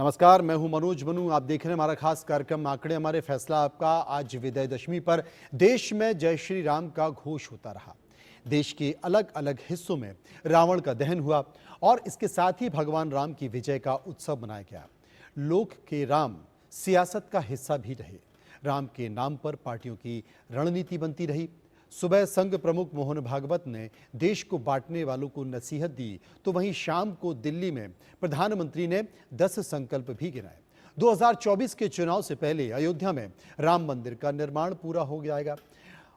नमस्कार, मैं हूं मनोज मनु। आप देख रहे हैं हमारा खास कार्यक्रम आंकड़े हमारे फैसला आपका। आज विजयदशमी पर देश में जय श्री राम का घोष होता रहा। देश के अलग अलग हिस्सों में रावण का दहन हुआ और इसके साथ ही भगवान राम की विजय का उत्सव मनाया गया। लोक के राम सियासत का हिस्सा भी रहे। राम के नाम पर पार्टियों की रणनीति बनती रही। सुबह संघ प्रमुख मोहन भागवत ने देश को बांटने वालों को नसीहत दी, तो वहीं शाम को दिल्ली में प्रधानमंत्री ने 10 संकल्प भी गिनाए। 2024 के चुनाव से पहले अयोध्या में राम मंदिर का निर्माण पूरा हो जाएगा।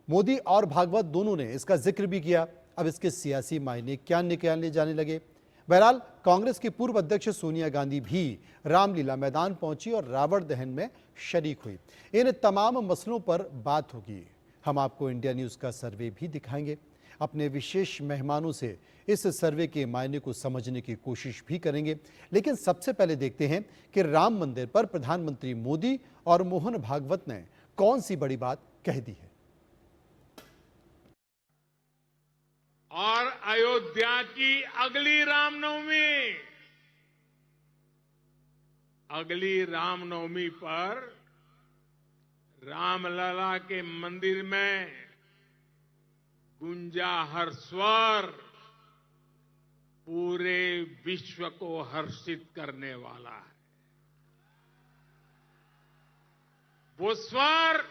मोदी और भागवत दोनों ने इसका जिक्र भी किया। अब इसके सियासी मायने क्या निकाले जाने लगे। बहरहाल कांग्रेस की पूर्व अध्यक्ष सोनिया गांधी भी रामलीला मैदान पहुंची और रावण दहन में शरीक हुई। इन तमाम मसलों पर बात होगी। हम आपको इंडिया न्यूज़ का सर्वे भी दिखाएंगे। अपने विशेष मेहमानों से इस सर्वे के मायने को समझने की कोशिश भी करेंगे। लेकिन सबसे पहले देखते हैं कि राम मंदिर पर प्रधानमंत्री मोदी और मोहन भागवत ने कौन सी बड़ी बात कह दी है। और अयोध्या की अगली रामनवमी पर रामलला के मंदिर में गुंजा हर स्वर पूरे विश्व को हर्षित करने वाला है। वो स्वर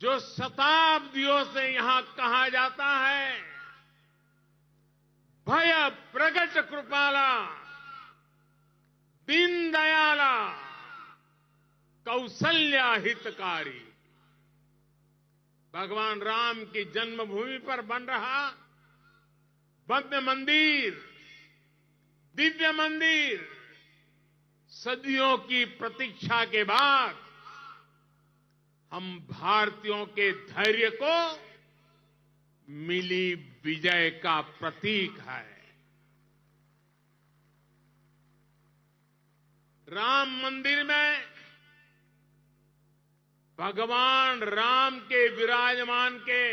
जो शताब्दियों से यहां कहा जाता है, भय प्रगट कृपाला दीन दयाला कौशल्या हितकारी, भगवान राम की जन्मभूमि पर बन रहा भव्य मंदिर, दिव्य मंदिर, सदियों की प्रतीक्षा के बाद हम भारतीयों के धैर्य को मिली विजय का प्रतीक है। राम मंदिर में भगवान राम के विराजमान के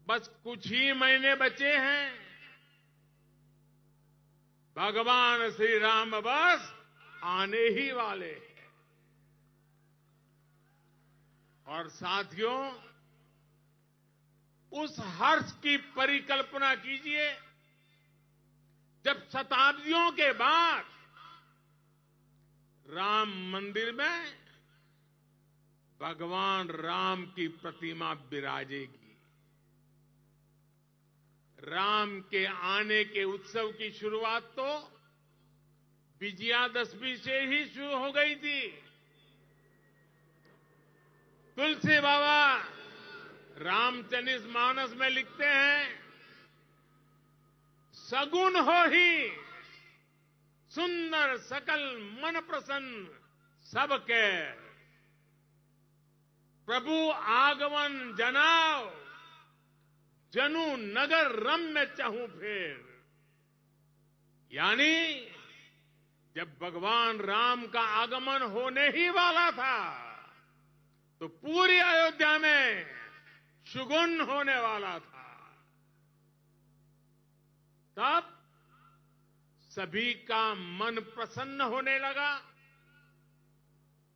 बस कुछ ही महीने बचे हैं। भगवान श्री राम बस आने ही वाले हैं। और साथियों, उस हर्ष की परिकल्पना कीजिए जब शताब्दियों के बाद राम मंदिर में भगवान राम की प्रतिमा विराजेगी। राम के आने के उत्सव की शुरुआत तो विजयादशमी से ही शुरू हो गई थी। तुलसी बाबा रामचरितमानस में लिखते हैं, सगुन हो ही सुंदर सकल मन प्रसन्न सबके, प्रभु आगमन जनाओ जनु नगर रम्य चहु फेर। यानी जब भगवान राम का आगमन होने ही वाला था तो पूरी अयोध्या में सुगुन होने वाला था। तब सभी का मन प्रसन्न होने लगा।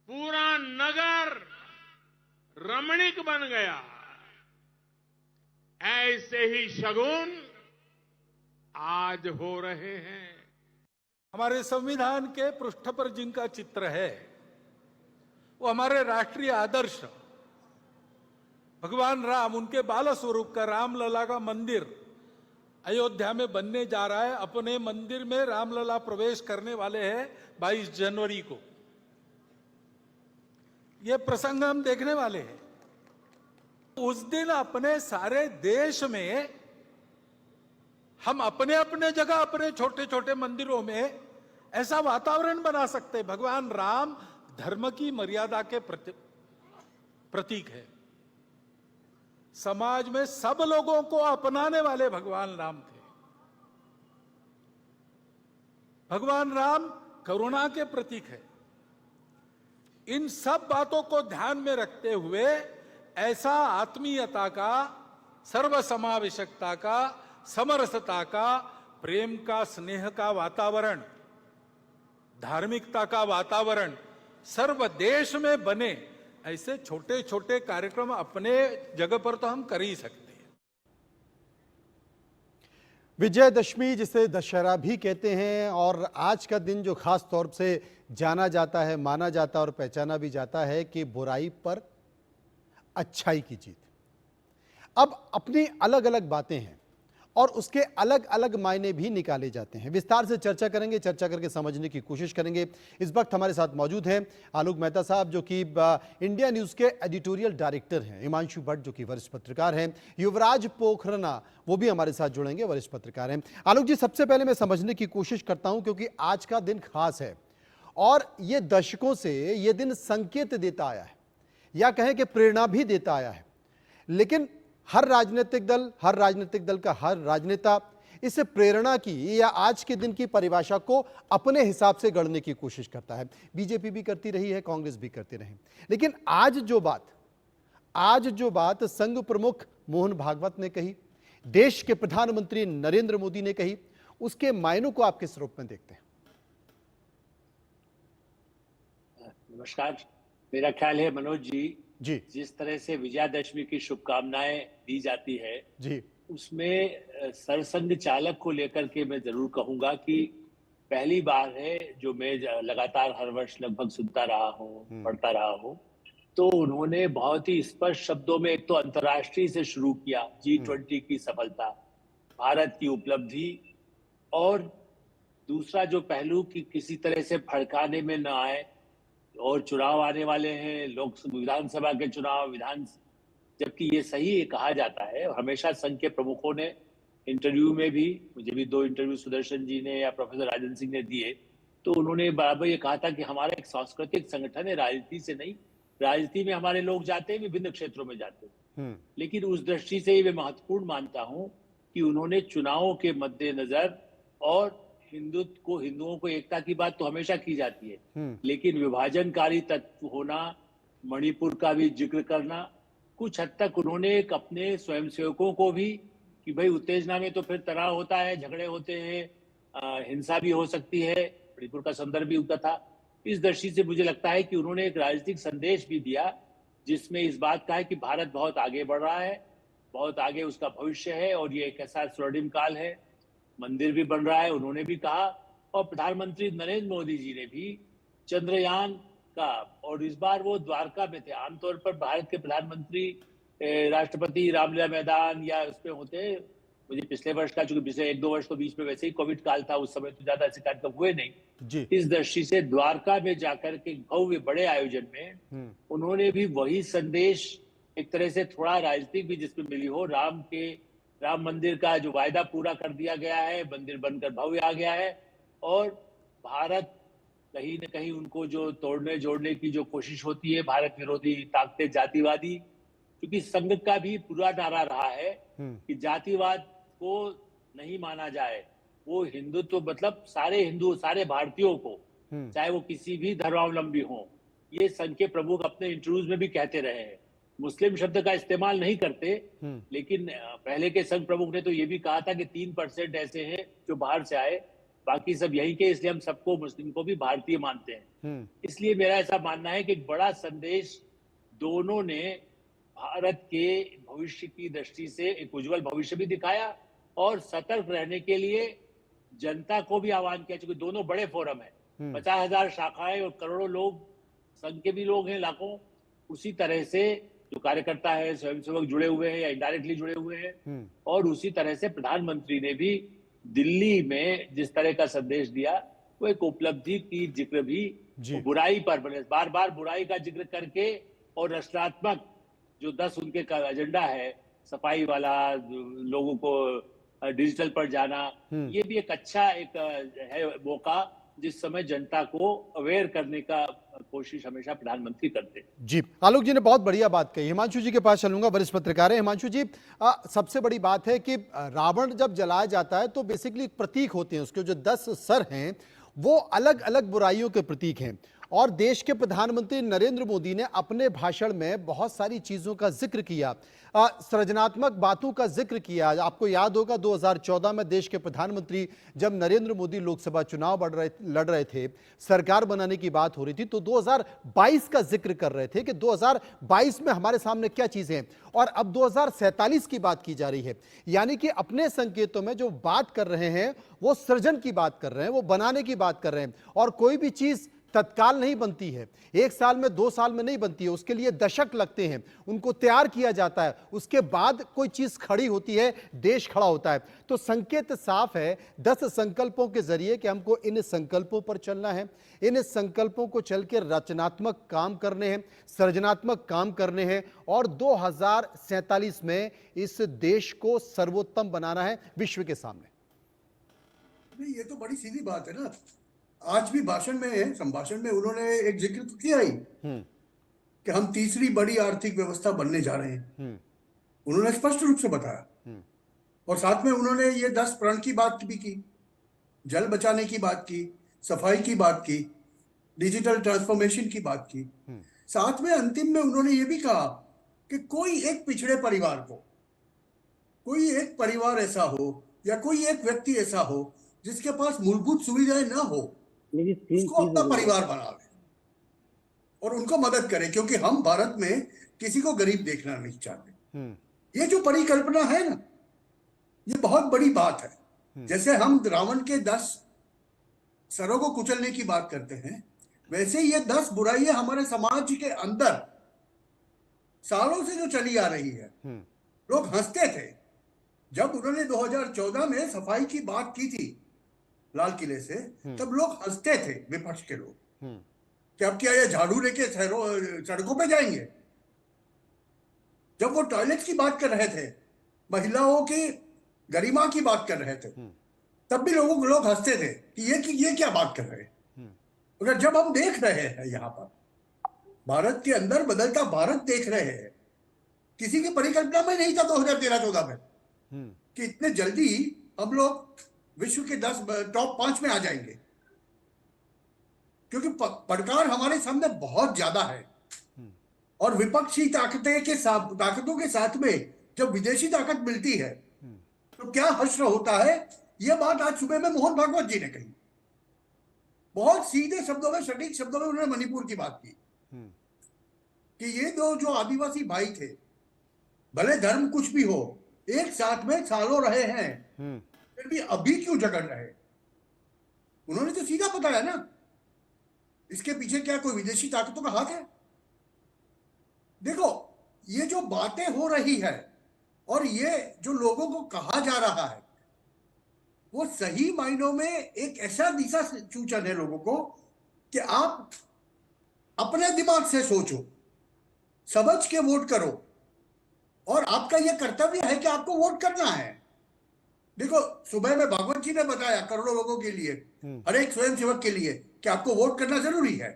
पूरा नगर रमणीक बन गया। ऐसे ही शगुन आज हो रहे हैं। हमारे संविधान के पृष्ठ पर जिनका चित्र है वो हमारे राष्ट्रीय आदर्श भगवान राम, उनके बाल स्वरूप का रामलला का मंदिर अयोध्या में बनने जा रहा है। अपने मंदिर में रामलला प्रवेश करने वाले हैं 22 जनवरी को। ये प्रसंग हम देखने वाले हैं। उस दिन अपने सारे देश में हम अपने अपने जगह अपने छोटे छोटे मंदिरों में ऐसा वातावरण बना सकते हैं। भगवान राम धर्म की मर्यादा के प्रतीक है। समाज में सब लोगों को अपनाने वाले भगवान राम थे। भगवान राम करुणा के प्रतीक है। इन सब बातों को ध्यान में रखते हुए ऐसा आत्मीयता का, सर्वसमावेशकता का, समरसता का, प्रेम का, स्नेह का वातावरण धार्मिकता का वातावरण सर्व देश में बने, ऐसे छोटे छोटे कार्यक्रम अपने जगह पर तो हम कर ही सकते हैं। विजयदशमी जिसे दशहरा भी कहते हैं, और आज का दिन जो खास तौर से जाना जाता है, माना जाता है और पहचाना भी जाता है कि बुराई पर अच्छाई की जीत। अब अपनी अलग अलग बातें हैं और उसके अलग अलग मायने भी निकाले जाते हैं। विस्तार से चर्चा करेंगे, चर्चा करके समझने की कोशिश करेंगे। इस वक्त हमारे साथ मौजूद हैं आलोक मेहता साहब, जो कि इंडिया न्यूज़ के एडिटोरियल डायरेक्टर हैं, हिमांशु भट्ट जो कि वरिष्ठ पत्रकार हैं, युवराज पोखरना वो भी हमारे साथ जुड़ेंगे, वरिष्ठ पत्रकार हैं। आलोक जी, सबसे पहले मैं समझने की कोशिश करता हूं क्योंकि आज का दिन खास है और ये दशकों से ये दिन संकेत देता आया है या कहें कि प्रेरणा भी देता आया है, लेकिन हर राजनीतिक दल का हर राजनेता इस प्रेरणा की या आज के दिन की परिभाषा को अपने हिसाब से गढ़ने की कोशिश करता है। बीजेपी भी करती रही है, कांग्रेस भी करती रही, लेकिन आज जो बात संघ प्रमुख मोहन भागवत ने कही, देश के प्रधानमंत्री नरेंद्र मोदी ने कही, उसके मायनों को आप किस रूप में देखते हैं? नमस्कार, मेरा ख्याल है मनोज जी, जी जिस तरह से विजयादशमी की शुभकामनाएं दी जाती है जी उसमें सरसंघ चालक को लेकर के मैं जरूर कहूंगा कि पहली बार है जो मैं लगातार हर वर्ष लगभग सुनता रहा हूं, पढ़ता रहा हूं, तो उन्होंने बहुत ही स्पष्ट शब्दों में एक तो अंतर्राष्ट्रीय से शुरू किया, G20 की सफलता, भारत की उपलब्धि, और दूसरा जो पहलू कि किसी तरह से भड़काने में न आए, और चुनाव आने वाले हैं, विधानसभा के चुनाव, जबकि ये सही कहा जाता है। हमेशा संघ के प्रमुखों ने इंटरव्यू में भी, मुझे भी 2 इंटरव्यू सुदर्शन जी ने या प्रोफेसर राजन सिंह ने दिए, तो उन्होंने बराबर ये कहा था कि हमारा एक सांस्कृतिक संगठन है, राजनीति से नहीं। राजनीति में हमारे लोग जाते हैं, विभिन्न क्षेत्रों में जाते हैं, लेकिन उस दृष्टि से मैं महत्वपूर्ण मानता हूं कि उन्होंने चुनावों के मद्देनजर, और हिंदुओं को एकता की बात तो हमेशा की जाती है, लेकिन विभाजनकारी तत्व होना, मणिपुर का भी जिक्र करना, कुछ हद तक उन्होंने एक अपने स्वयंसेवकों को भी कि भाई उत्तेजना में तो फिर तनाव होता है, झगड़े होते हैं, हिंसा भी हो सकती है, मणिपुर का संदर्भ भी उनका था। इस दृष्टि से मुझे लगता है कि उन्होंने एक राजनीतिक संदेश भी दिया जिसमें इस बात का है कि भारत बहुत आगे बढ़ रहा है, बहुत आगे उसका भविष्य है, और ये एक ऐसा स्वर्णिम काल है, मंदिर भी बन रहा है, उन्होंने भी कहा। और प्रधानमंत्री नरेंद्र मोदी जी ने भी चंद्रयान का, और इस बार वो द्वारका में थे। आमतौर पर भारत के प्रधानमंत्री राष्ट्रपति रामलीला मैदान या उसमें होते, मुझे पिछले वर्ष का, चूंकि पिछले 1-2 वर्ष तो बीच में वैसे ही कोविड काल था, उस समय तो ज्यादा ऐसे कार्यक्रम हुए नहीं जी। इस दृष्टि से द्वारका में जाकर के भव्य बड़े आयोजन में उन्होंने भी वही संदेश, एक तरह से थोड़ा राजनीतिक भी जिसमें मिली हो, राम मंदिर का जो वायदा पूरा कर दिया गया है, मंदिर बनकर भव्य आ गया है, और भारत कहीं न कहीं उनको जो तोड़ने जोड़ने की जो कोशिश होती है, भारत विरोधी ताकतें, जातिवादी, क्योंकि संघ का भी पूरा नारा रहा है कि जातिवाद को नहीं माना जाए, वो हिंदुत्व मतलब सारे हिंदू, सारे भारतीयों को, चाहे वो किसी भी धर्मावलंबी हो, ये संघ के प्रमुख अपने इंटरव्यूज में भी कहते रहे हैं। मुस्लिम शब्द का इस्तेमाल नहीं करते, लेकिन पहले के संघ प्रमुख ने तो ये भी कहा था कि 3% ऐसे हैं जो बाहर से आए, बाकी सब यहीं के, इसलिए हम सबको, मुस्लिम को भी भारतीय मानते हैं। इसलिए मेरा ऐसा मानना है कि एक बड़ा संदेश दोनों ने भारत के भविष्य की दृष्टि से एक उज्जवल भविष्य भी दिखाया, और सतर्क रहने के लिए जनता को भी आह्वान किया, क्योंकि दोनों बड़े फोरम है, 50,000 शाखाएं और करोड़ों लोग, संघ के भी लोग हैं लाखों, उसी तरह से जो कार्यकर्ता है, स्वयंसेवक जुड़े हुए हैं या इनडायरेक्टली जुड़े हुए हैं, और उसी तरह से प्रधानमंत्री ने भी दिल्ली में जिस तरह का संदेश दिया, वो एक उपलब्धि की जिक्र भी, बुराई पर बार बार बुराई का जिक्र करके, और रचनात्मक जो 10 उनके का एजेंडा है, सफाई वाला, लोगों को डिजिटल पर जाना, ये भी एक अच्छा एक है मौका, जिस समय जनता को अवेयर करने का कोशिश हमेशा प्रधानमंत्री करते हैं। जी, आलोक जी ने बहुत बढ़िया बात कही। हिमांशु जी के पास चलूंगा, वरिष्ठ पत्रकार है। हिमांशु जी, सबसे बड़ी बात है कि रावण जब जलाया जाता है तो बेसिकली प्रतीक होते हैं, उसके जो 10 सर हैं वो अलग अलग बुराइयों के प्रतीक हैं, और देश के प्रधानमंत्री नरेंद्र मोदी ने अपने भाषण में बहुत सारी चीजों का जिक्र किया, सृजनात्मक बातों का जिक्र किया। आपको याद होगा 2014 में देश के प्रधानमंत्री जब नरेंद्र मोदी लोकसभा चुनाव लड़ रहे थे, सरकार बनाने की बात हो रही थी, तो 2022 का जिक्र कर रहे थे कि 2022 में हमारे सामने क्या चीजें हैं, और अब 2047 की बात की जा रही है। यानी कि अपने संकेतों में जो बात कर रहे हैं वो सृजन की बात कर रहे हैं, वो बनाने की बात कर रहे हैं। और कोई भी चीज तत्काल नहीं बनती है, 1 साल में 2 साल में नहीं बनती है, उसके लिए दशक लगते हैं, उनको तैयार किया जाता है, उसके बाद कोई चीज खड़ी होती है, देश खड़ा होता है। तो संकेत साफ है 10 संकल्पों के जरिए कि हमको इन संकल्पों पर चलना है, इन संकल्पों को चल के रचनात्मक काम करने हैं, सृजनात्मक काम करने हैं, और 2047 में इस देश को सर्वोत्तम बनाना है विश्व के सामने। नहीं, ये तो बड़ी सीधी बात है ना। आज भी भाषण में, संभाषण में उन्होंने एक जिक्र तो किया ही कि हम तीसरी बड़ी आर्थिक व्यवस्था बनने जा रहे हैं। उन्होंने स्पष्ट रूप से बताया, और साथ में उन्होंने ये 10 प्रण की बात भी की, जल बचाने की बात की, सफाई की बात की, डिजिटल ट्रांसफॉर्मेशन की बात की। साथ में अंतिम में उन्होंने ये भी कहा कि कोई एक पिछड़े परिवार को, कोई एक परिवार ऐसा हो या कोई एक व्यक्ति ऐसा हो जिसके पास मूलभूत सुविधाएं ना हो, उसको अपना परिवार बना ले और उनको मदद करे, क्योंकि हम भारत में किसी को गरीब देखना नहीं चाहते। ये जो परिकल्पना है ना, ये बहुत बड़ी बात है। जैसे हम रावण के 10 सरों को कुचलने की बात करते हैं, वैसे ये 10 बुराइयां हमारे समाज के अंदर सालों से जो चली आ रही है। लोग हंसते थे जब उन्होंने 2014 में सफाई की बात की थी लाल किले से, तब लोग हंसते थे, विपक्ष के लोग, कि अब क्या ये झाड़ू लेके सड़कों पे जाएंगे। जब वो टॉयलेट की बात कर रहे थे, महिलाओं की गरिमा की बात कर रहे थे, तब भी लोग हंसते थे कि ये क्या बात कर रहे हैं। मगर जब हम देख रहे हैं यहाँ पर भारत के अंदर बदलता भारत देख रहे हैं, किसी की परिकल्पना में नहीं था 2013-14 में कि इतने जल्दी हम लोग विश्व के 10 टॉप 5 में आ जाएंगे, क्योंकि पड़कार हमारे सामने बहुत ज्यादा है। और विपक्षी ताकतों के साथ में जब विदेशी ताकत मिलती है तो क्या हश्र होता है। यह बात आज सुबह में मोहन भागवत जी ने कही, बहुत सीधे शब्दों में, सटीक शब्दों में उन्होंने मणिपुर की बात की कि ये दो जो आदिवासी भाई थे, भले धर्म कुछ भी हो, एक साथ में सालों रहे हैं, फिर भी अभी क्यों झगड़ रहे। उन्होंने तो सीधा बताया ना, इसके पीछे क्या कोई विदेशी ताकतों का हाथ है। देखो, ये जो बातें हो रही है और ये जो लोगों को कहा जा रहा है, वो सही मायनों में एक ऐसा दिशा सूचन है लोगों को कि आप अपने दिमाग से सोचो, समझ के वोट करो, और आपका यह कर्तव्य है कि आपको वोट करना है। देखो, सुबह में भागवत जी ने बताया करोड़ों लोगों के लिए, हर एक स्वयंसेवक के लिए, कि आपको वोट करना जरूरी है।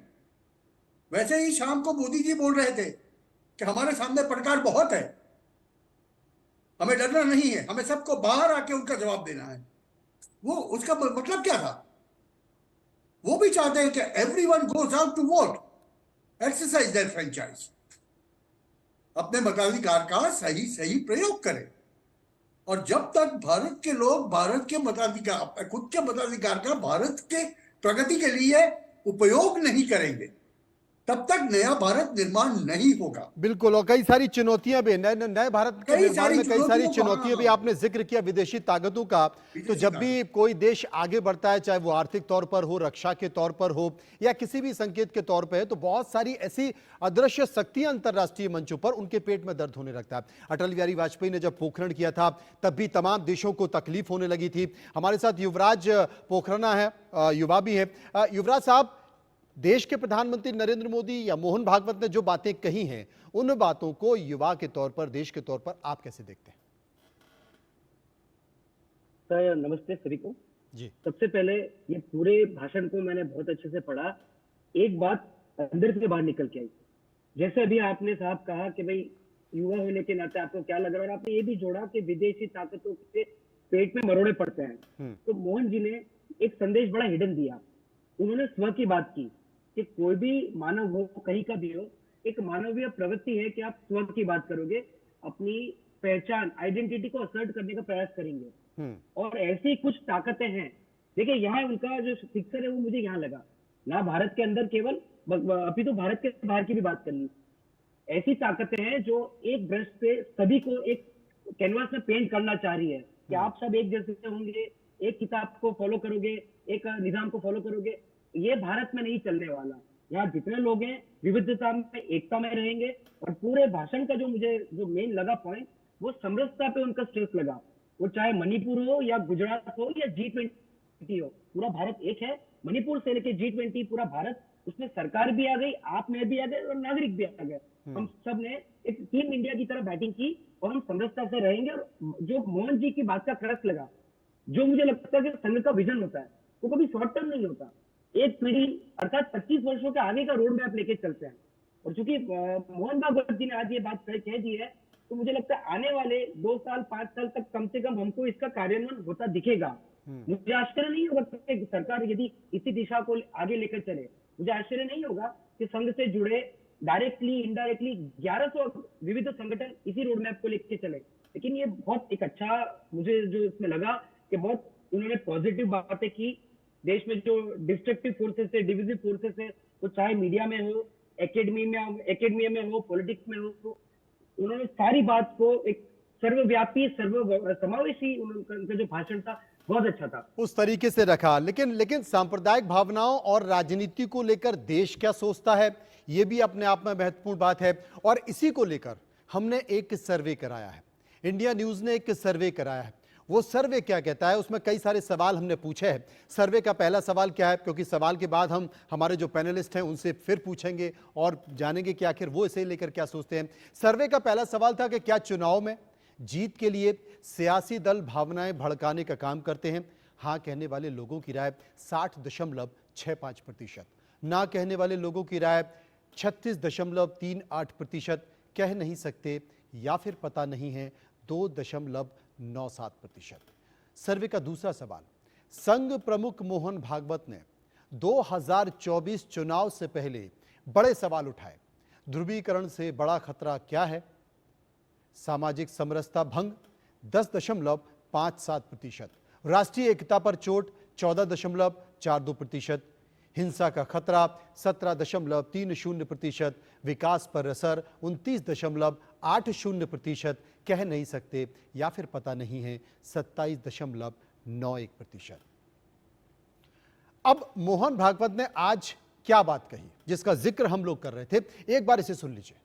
वैसे ही शाम को मोदी जी बोल रहे थे कि हमारे सामने पड़कार बहुत है, हमें डरना नहीं है, हमें सबको बाहर आके उनका जवाब देना है। वो उसका मतलब क्या था? वो भी चाहते हैं कि everyone goes out to vote, exercise their franchise, अपने मताधिकार का सही प्रयोग करें। और जब तक भारत के लोग भारत के मताधिकार, खुद के मताधिकार का भारत के प्रगति के लिए उपयोग नहीं करेंगे, तब तक नया भारत निर्माण नहीं होगा। बिल्कुल, और कई सारी चुनौतियां भी, नए भारत के निर्माण में कई सारी चुनौतियां भी। आपने जिक्र किया विदेशी ताकतों का, तो जब भी कोई देश आगे बढ़ता है, चाहे वो आर्थिक तौर पर हो, रक्षा के तौर पर हो, या किसी भी संकेत के तौर पर है, तो बहुत सारी ऐसी अदृश्य शक्तियां अंतरराष्ट्रीय मंचों पर उनके पेट में दर्द होने लगता है। अटल बिहारी वाजपेयी ने जब पोखरण किया था, तब भी तमाम देशों को तकलीफ होने लगी थी। हमारे साथ युवराज पोखरना है, युवा भी है। युवराज साहब, देश के प्रधानमंत्री नरेंद्र मोदी या मोहन भागवत ने जो बातें कही हैं, उन बातों को युवा के तौर पर, देश के तौर पर आप कैसे देखते हैं? सर नमस्ते सभी को जी। सबसे पहले ये पूरे भाषण को मैंने बहुत अच्छे से पढ़ा। एक बात अंदर से बाहर निकल के आई, जैसे अभी आपने साहब कहा कि भाई युवा होने के नाते आपको क्या लग रहा है, और आपने ये भी जोड़ा कि विदेशी ताकतों के पेट में मरोड़े पड़ते हैं। तो मोहन जी ने एक संदेश बड़ा हिडन दिया। उन्होंने स्व की बात की कि कोई भी मानव हो, कहीं का भी हो, एक मानवीय प्रवृत्ति है कि आप स्व की बात करोगे, अपनी पहचान, आइडेंटिटी को असर्ट करने का प्रयास करेंगे। और ऐसी कुछ ताकतें हैं, देखिए यहाँ उनका जो फिक्सर है वो मुझे यहाँ लगा, ना भारत के अंदर केवल, अभी तो भारत के बाहर की भी बात कर ली। ऐसी ताकतें हैं जो एक ब्रश से सभी को एक कैनवास में पेंट करना चाह रही है कि आप सब एक जैसे होंगे, एक किताब को फॉलो करोगे, एक निजाम को फॉलो करोगे। ये भारत में नहीं चलने वाला। यहाँ जितने लोग हैं विविधता में, एकता में रहेंगे। और पूरे भाषण का जो मुझे जो मेन लगा पॉइंट, वो समरसता पे उनका स्ट्रेस लगा। वो चाहे मणिपुर हो या गुजरात हो या G20 हो, पूरा भारत एक है। मणिपुर से लेके G20 पूरा भारत, उसमें सरकार भी आ गई, आप में भी आ गए और नागरिक भी आ गए। हम सब ने एक टीम इंडिया की तरह बैटिंग की और हम समरसता से रहेंगे। और जो मोहन जी की बात का क्रक्स लगा, जो मुझे लगता है कि संघ का विजन होता है वो कभी शॉर्ट टर्म नहीं होता, एक पीढ़ी अर्थात 25 वर्षों के आगे का रोड मैप लेके चलते हैं। और चूंकि मोहन भागवत जी ने आज ये बात कह दी है, तो मुझे लगता है आने वाले 2 साल 5 साल तक कम से कम हमको इसका कार्यान्वयन होता दिखेगा। मुझे आश्चर्य नहीं होगा कि सरकार यदि इसी दिशा को आगे लेकर चले। मुझे आश्चर्य नहीं होगा कि संघ से जुड़े डायरेक्टली इनडायरेक्टली 1100 विविध संगठन इसी रोड मैप को लेकर चले। लेकिन ये बहुत एक अच्छा मुझे जो इसमें लगा कि बहुत उन्होंने पॉजिटिव बातें की। देश में जो डिस्ट्रक्टिव फोर्सेस है, डिविजिव फोर्सेस है, वो चाहे मीडिया में हो, एकेडमी में हो, पॉलिटिक्स में हो, तो उन्होंने सारी बात को एक सर्वव्यापी, समावेशी उनका जो भाषण था बहुत अच्छा था, उस तरीके से रखा। लेकिन सांप्रदायिक भावनाओं और राजनीति को लेकर देश क्या सोचता है, ये भी अपने आप में महत्वपूर्ण बात है। और इसी को लेकर हमने एक सर्वे कराया है, इंडिया न्यूज ने एक सर्वे कराया है। वो सर्वे क्या कहता है, उसमें कई सारे सवाल हमने पूछे हैं। सर्वे का पहला सवाल क्या है, क्योंकि सवाल के बाद हम हमारे जो पैनलिस्ट हैं उनसे फिर पूछेंगे और जानेंगे कि आखिर वो इसे लेकर क्या सोचते हैं। सर्वे का पहला सवाल था कि क्या चुनाव में जीत के लिए सियासी दल भावनाएं भड़काने का काम करते हैं। हाँ कहने वाले लोगों की राय 60.65%, ना कहने वाले लोगों की राय 36.38%, कह नहीं सकते या फिर पता नहीं है 2.97%। सर्वे का दूसरा सवाल, संघ प्रमुख मोहन भागवत ने 2024 चुनाव से पहले बड़े सवाल उठाए। ध्रुवीकरण से बड़ा खतरा क्या है? सामाजिक समरसता भंग 10.57%, राष्ट्रीय एकता पर चोट 14.42%, हिंसा का खतरा 17.30%, विकास पर असर 29.80%, कह नहीं सकते या फिर पता नहीं है 27.91%। अब मोहन भागवत ने आज क्या बात कही जिसका जिक्र हम लोग कर रहे थे, एक बार इसे सुन लीजिए।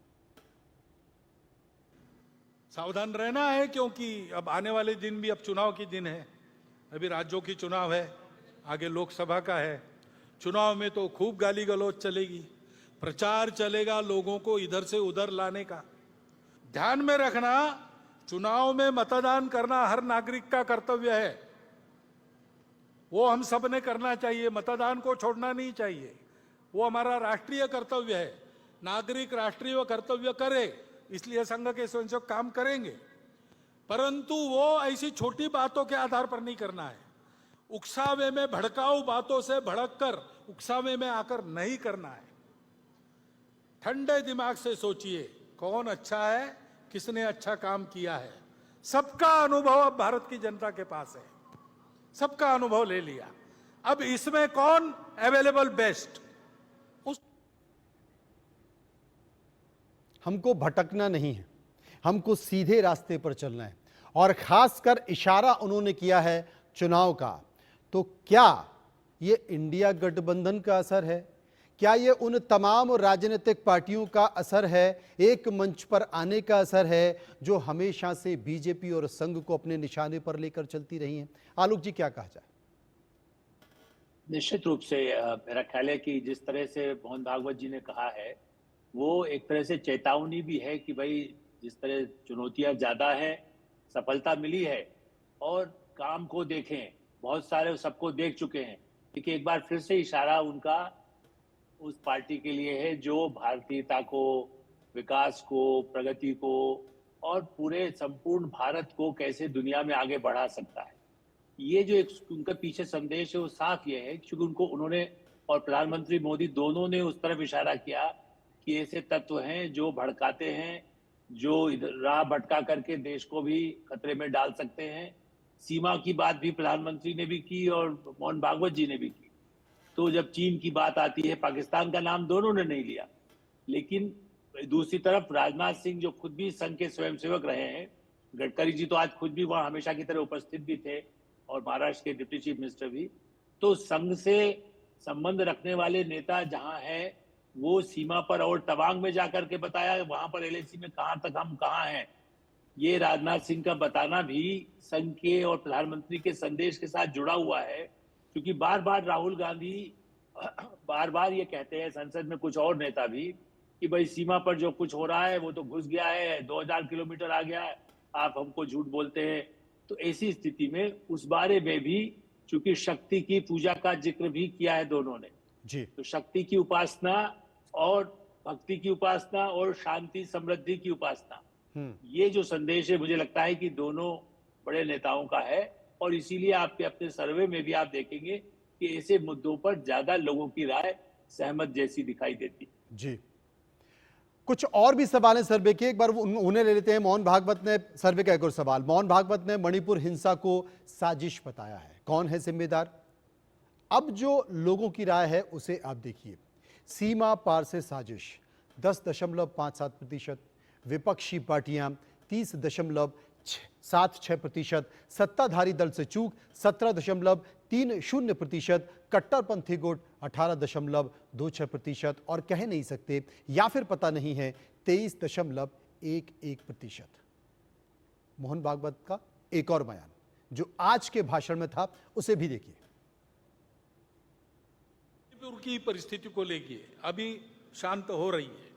सावधान रहना है क्योंकि अब आने वाले दिन भी अब चुनाव के दिन है। अभी राज्यों की चुनाव है, आगे लोकसभा का है। चुनाव में तो खूब गाली गलौज चलेगी, प्रचार चलेगा लोगों को इधर से उधर लाने का। ध्यान में रखना, चुनाव में मतदान करना हर नागरिक का कर्तव्य है, वो हम सब ने करना चाहिए। मतदान को छोड़ना नहीं चाहिए, वो हमारा राष्ट्रीय कर्तव्य है। नागरिक राष्ट्रीय कर्तव्य करे, इसलिए संघ के स्वयंसेवक काम करेंगे, परंतु वो ऐसी छोटी बातों के आधार पर नहीं करना है। उकसावे में, भड़काऊ बातों से भड़ककर उकसावे में आकर नहीं करना है। ठंडे दिमाग से सोचिए कौन अच्छा है, किसने अच्छा काम किया है। सबका अनुभव अब भारत की जनता के पास है, सबका अनुभव ले लिया। अब इसमें कौन अवेलेबल बेस्ट, हमको भटकना नहीं है, हमको सीधे रास्ते पर चलना है। और खासकर इशारा उन्होंने किया है चुनाव का। तो क्या ये इंडिया गठबंधन का असर है? क्या ये उन तमाम राजनीतिक पार्टियों का असर है, एक मंच पर आने का असर है, जो हमेशा से बीजेपी और संघ को अपने निशाने पर लेकर चलती रही हैं? आलोक जी, क्या कहा जाए? निश्चित रूप से मेरा ख्याल है कि जिस तरह से मोहन भागवत जी ने कहा है, वो एक तरह से चेतावनी भी है कि भाई जिस तरह चुनौतियां ज्यादा है, सफलता मिली है और काम को देखें, बहुत सारे सबको देख चुके हैं। लेकिन एक बार फिर से इशारा उनका उस पार्टी के लिए है जो भारतीयता को, विकास को, प्रगति को और पूरे संपूर्ण भारत को कैसे दुनिया में आगे बढ़ा सकता है। ये जो एक उनका पीछे संदेश है वो साफ ये है, क्योंकि उन्होंने और प्रधानमंत्री मोदी दोनों ने उस तरफ इशारा किया कि ऐसे तत्व हैं जो भड़काते हैं, जो राह भटका करके देश को भी खतरे में डाल सकते हैं। सीमा की बात भी प्रधानमंत्री ने भी की और मोहन भागवत जी ने भी की। तो जब चीन की बात आती है, पाकिस्तान का नाम दोनों ने नहीं लिया, लेकिन दूसरी तरफ राजनाथ सिंह जो खुद भी संघ के स्वयंसेवक रहे हैं, गडकरी जी तो आज खुद भी वहां हमेशा की तरह उपस्थित भी थे और महाराष्ट्र के डिप्टी चीफ मिनिस्टर भी, तो संघ से संबंध रखने वाले नेता जहां है वो सीमा पर और तवांग में जाकर के बताया वहां पर LAC में कहां तक हम कहां हैं, ये राजनाथ सिंह का बताना भी संघ के और प्रधानमंत्री के संदेश के साथ जुड़ा हुआ है। क्योंकि बार बार राहुल गांधी बार बार ये कहते हैं, संसद में कुछ और नेता भी, कि भाई सीमा पर जो कुछ हो रहा है वो तो घुस गया है, 2000 किलोमीटर आ गया है, आप हमको झूठ बोलते हैं। तो ऐसी स्थिति में उस बारे में भी चूंकि शक्ति की पूजा का जिक्र भी किया है दोनों ने जी। तो शक्ति की उपासना और भक्ति की उपासना और शांति समृद्धि की उपासना, ये जो संदेश है मुझे लगता है कि दोनों बड़े नेताओं का है। और इसीलिए आपके अपने सर्वे में भी आप देखेंगे कि ऐसे मुद्दों पर ज्यादा लोगों की राय सहमत जैसी दिखाई देती है। जी, कुछ और भी सवाल हैं सर्वे के, एक बार उन्हें ले लेते हैं। मोहन भागवत ने सर्वे का एक और सवाल, मोहन भागवत ने मणिपुर हिंसा को साजिश बताया है, कौन है जिम्मेदार? अब जो लोगों की राय है उसे आप देखिए। सीमा पार से साजिश 10.57%, विपक्षी पार्टियां 30.76%, सत्ताधारी दल से चूक 17.30%, कट्टरपंथी गुट 18.26% और कह नहीं सकते या फिर पता नहीं है 23.11%। मोहन भागवत का एक और बयान जो आज के भाषण में था उसे भी देखिए। मणिपुर की परिस्थिति को लेके अभी शांत हो रही है,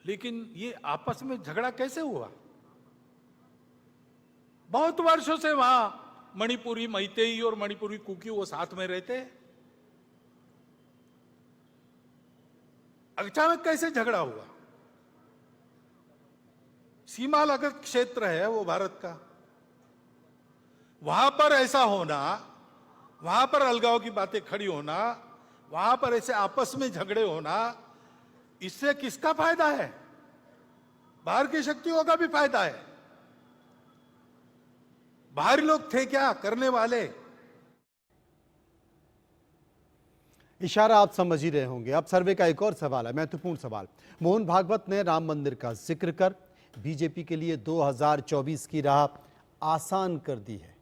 लेकिन ये आपस में झगड़ा कैसे हुआ? बहुत वर्षों से वहां मणिपुरी मैतेई और मणिपुरी कुकी वो साथ में रहते हैं, अचानक कैसे झगड़ा हुआ? सीमा लगत क्षेत्र है वो भारत का, वहां पर ऐसा होना, वहां पर अलगाव की बातें खड़ी होना, वहां पर ऐसे आपस में झगड़े होना, इससे किसका फायदा है? बाहर की शक्तियों का भी फायदा है। बाहरी लोग थे क्या करने वाले? इशारा आप समझ ही रहे होंगे। अब सर्वे का एक और सवाल है, महत्वपूर्ण सवाल। मोहन भागवत ने राम मंदिर का जिक्र कर बीजेपी के लिए 2024 की राह आसान कर दी है।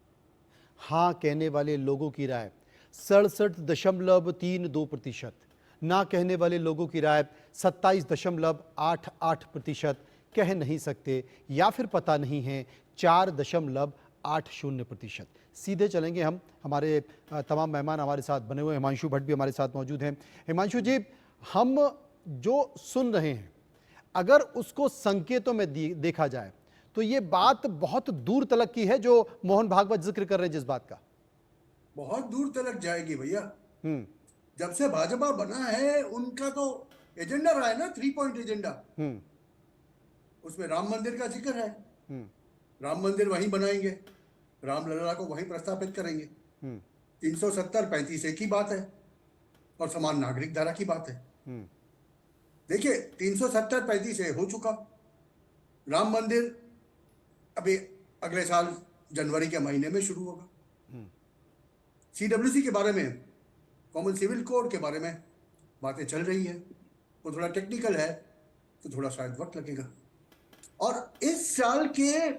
हाँ कहने वाले लोगों की राय 67.32%, ना कहने वाले लोगों की राय 27.88%, कह नहीं सकते या फिर पता नहीं है 4.80%। सीधे चलेंगे हम, हमारे तमाम मेहमान हमारे साथ बने हुए, हिमांशु भट्ट भी हमारे साथ मौजूद हैं। हिमांशु जी, हम जो सुन रहे हैं अगर उसको संकेतों में देखा जाए तो ये बात बहुत दूर तलक की है जो मोहन भागवत जिक्र कर रहे हैं, जिस बात का बहुत दूर तलक जाएगी भैया। जब से भाजपा बना है उनका तो एजेंडा रहा है ना, 3 पॉइंट एजेंडा। उसमें राम मंदिर का जिक्र है, राम मंदिर वहीं बनाएंगे, रामलला को वहीं प्रस्थापित करेंगे। 370-35 एक ही बात है और समान नागरिक धारा की बात है। देखिए 370-35 हो चुका, राम मंदिर अभी अगले साल जनवरी के महीने में शुरू होगा। CWC के बारे में, कॉमन सिविल कोड के बारे में बातें चल रही है, वो थोड़ा टेक्निकल है तो थोड़ा शायद वक्त लगेगा। और इस साल के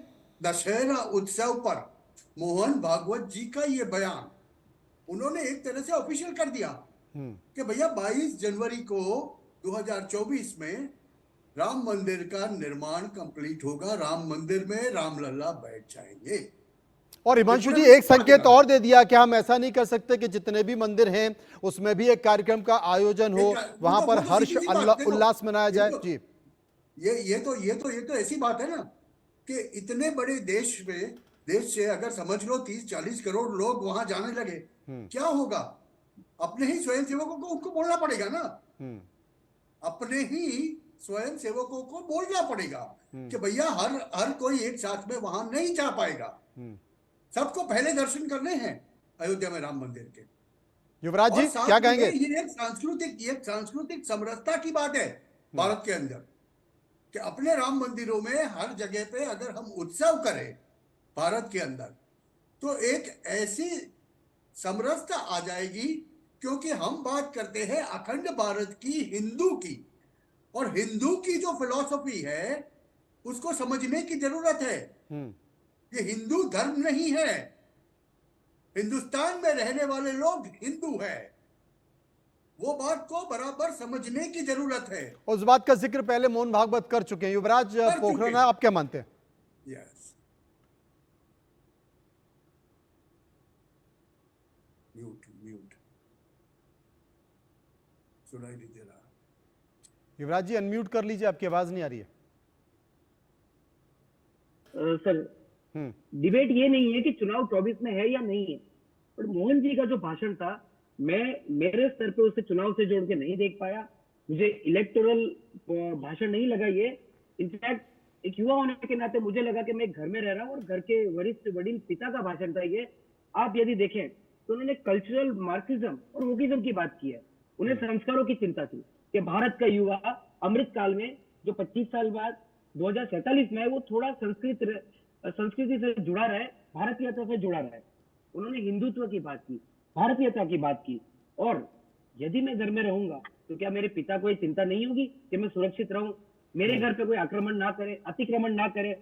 दशहरा उत्सव पर मोहन भागवत जी का ये बयान उन्होंने एक तरह से ऑफिशियल कर दिया कि भैया 22 जनवरी को 2024 में राम मंदिर का निर्माण कंप्लीट होगा, राम मंदिर में रामलला बैठ जाएंगे। और हिमांशु जी एक संकेत और दे दिया कि हम ऐसा नहीं कर सकते कि जितने भी मंदिर हैं उसमें भी एक कार्यक्रम का आयोजन हो, वहां पर हर्ष उल्लास मनाया जाए। जी, ये तो ऐसी बात है ना कि इतने बड़े देश से अगर समझ लो 30-40 करोड़ लोग वहां जाने लगे, क्या होगा? अपने ही स्वयंसेवकों को उनको बोलना पड़ेगा ना, अपने ही स्वयंसेवकों को बोलना पड़ेगा कि भैया हर कोई एक साथ में वहां नहीं जा पाएगा, सबको पहले दर्शन करने हैं अयोध्या में राम मंदिर के। युवराज और जी साथ क्या में कहेंगे? ये एक सांस्कृतिक समरसता की बात है भारत के अंदर, कि अपने राम मंदिरों में हर जगह पे अगर हम उत्सव करें भारत के अंदर, तो एक ऐसी समरसता आ जाएगी, क्योंकि हम बात करते हैं अखंड भारत की, हिंदू की, और हिंदू की जो फिलॉसफी है उसको समझने की जरूरत है। ये हिंदू धर्म नहीं है, हिंदुस्तान में रहने वाले लोग हिंदू हैं, वो बात को बराबर समझने की जरूरत है। उस बात का जिक्र पहले मोहन भागवत कर चुके हैं। युवराज चुके पोखरना, हैं। आप क्या मानते हैं? यस, म्यूट म्यूट, सुनाई नहीं दे रहा। युवराज जी अनम्यूट कर लीजिए, आपकी आवाज नहीं आ रही है। सर, डिबेट ये नहीं है कि चुनाव 24 में है या नहीं है, पर मोहन जी का जो भाषण था, मैं मेरे स्तर पे उसे चुनाव से जोड़ के नहीं देख पाया। मुझे इलेक्टोरल भाषण नहीं लगा ये। इनफैक्ट एक युवा होने के नाते मुझे लगा कि मैं घर में रह रहा हूँ और घर के वरिष्ठ वडील पिता का भाषण था ये। आप यदि देखें तो उन्होंने कल्चरल मार्क्सिज्म और वोकिज्म की बात की है। उन्हें संस्कारों की चिंता थी कि भारत का युवा अमृत काल में जो 25 साल बाद 2047 में है, वो थोड़ा संस्कृति से जुड़ा रहे, भारतीयता से जुड़ा रहे। उन्होंने हिंदुत्व की बात की, भारतीयता की बात की। और यदि मैं घर में रहूंगा तो क्या मेरे पिता को ये चिंता नहीं होगी कि मैं सुरक्षित रहूं, मेरे घर पे कोई आक्रमण ना करे, अतिक्रमण ना करे?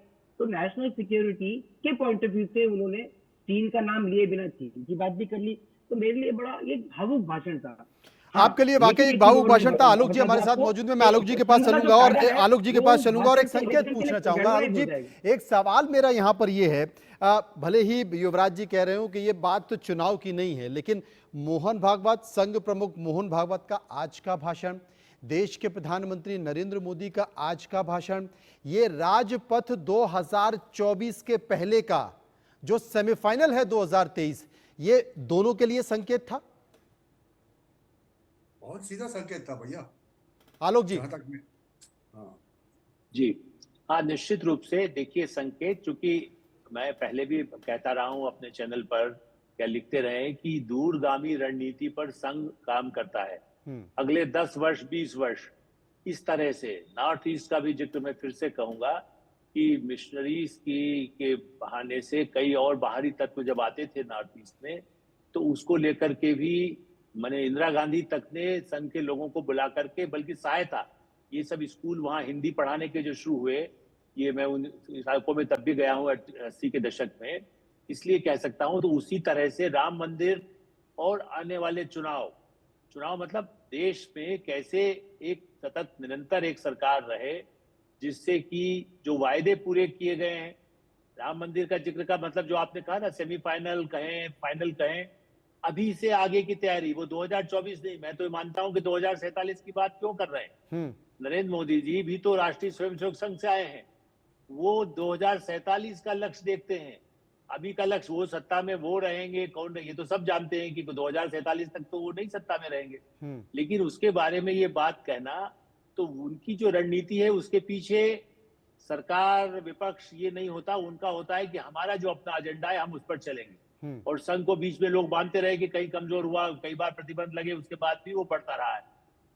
तो नेशनल सिक्योरिटी के पॉइंट ऑफ व्यू से उन्होंने चीन का नाम लिए बिना चीन की बात भी कर ली। तो मेरे लिए बड़ा एक भावुक भाषण था। आपके लिए वाकई एक भावुक भाषण था। आलोक जी हमारे साथ मौजूद में, मैं आलोक जी के पास चलूंगा और आलोक जी के पास चलूंगा और एक संकेत पूछना चाहूंगा। आलोक जी, एक सवाल मेरा यहाँ पर ये है, भले ही युवराज जी कह रहे हो कि ये बात तो चुनाव की नहीं है, लेकिन मोहन भागवत, संघ प्रमुख मोहन भागवत का आज का भाषण, देश के प्रधानमंत्री नरेंद्र मोदी का आज का भाषण, ये राजपथ 2024 के पहले का जो सेमीफाइनल है 2023, ये दोनों के लिए संकेत था? बहुत सीधा संकेत था भैया, आलोक जी। जहां तक मैं, हाँ जी हाँ, निश्चित रूप से देखिए संकेत, चूंकि मैं पहले भी कहता रहा हूं अपने चैनल पर, क्या लिखते रहे कि दूरगामी रणनीति पर संघ काम करता है। अगले 10 वर्ष 20 वर्ष इस तरह से नॉर्थ ईस्ट का भी जिक्र मैं फिर से कहूंगा कि मिशनरीज की के बहाने से कई और बाहरी तत्व जब आते थे नॉर्थ ईस्ट में, तो उसको लेकर के भी मैंने इंदिरा गांधी तक ने संघ के लोगों को बुला करके, बल्कि सहायता, ये सब स्कूल वहां हिंदी पढ़ाने के जो शुरू हुए, ये मैं उन इलाकों में तब भी गया हूँ 80 के दशक में, इसलिए कह सकता हूं। तो उसी तरह से राम मंदिर और आने वाले चुनाव मतलब देश में कैसे एक सतत निरंतर एक सरकार रहे, जिससे कि जो वायदे पूरे किए गए हैं, राम मंदिर का जिक्र का मतलब जो आपने कहा ना, सेमीफाइनल कहें फाइनल कहें, अभी से आगे की तैयारी, वो 2024 नहीं, मैं तो मानता हूं कि 2047 की बात क्यों कर रहे हैं। नरेंद्र मोदी जी भी तो राष्ट्रीय स्वयंसेवक संघ से आए हैं, वो 2047 का लक्ष्य देखते हैं। अभी का लक्ष्य वो सत्ता में वो रहेंगे कौन, ये तो सब जानते हैं कि 2047 तक तो वो नहीं सत्ता में रहेंगे, लेकिन उसके बारे में ये बात कहना, तो उनकी जो रणनीति है उसके पीछे सरकार विपक्ष ये नहीं होता, उनका होता है कि हमारा जो अपना एजेंडा है हम उस पर चलेंगे। और संघ को बीच में लोग मानते रहे कि कहीं कमजोर हुआ, कई बार प्रतिबंध लगे, उसके बाद भी वो बढ़ता रहा है।